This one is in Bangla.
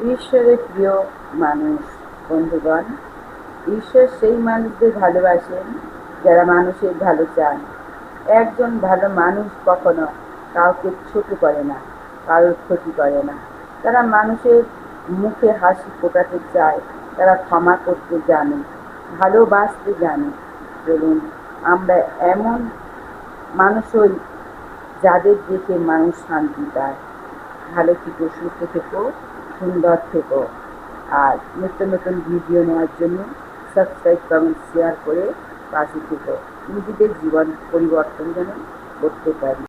ঈশ্বরের প্রিয় মানুষ বন্ধুগণ, ঈশ্বর সেই মানুষদের ভালোবাসেন যারা মানুষের ভালো চান। একজন ভালো মানুষ কখনো কাউকে ছোট করে না, কারোর ক্ষতি করে না। তারা মানুষের মুখে হাসি ফোটাতে চায়, তারা ক্ষমা করতে জানে, ভালোবাসতে জানে। চলুন আমরা এমন মানুষ হই যাদের দেখে মানুষ শান্তি পায়। ভালো থেকো, সুস্থ থেকো, সুন্দর থেকো। আর নতুন নতুন ভিডিও নেওয়ার জন্য সাবস্ক্রাইব, কমেন্ট, শেয়ার করে পাশে থেকো। নিজেদের জীবন পরিবর্তন যেন করতে পারি।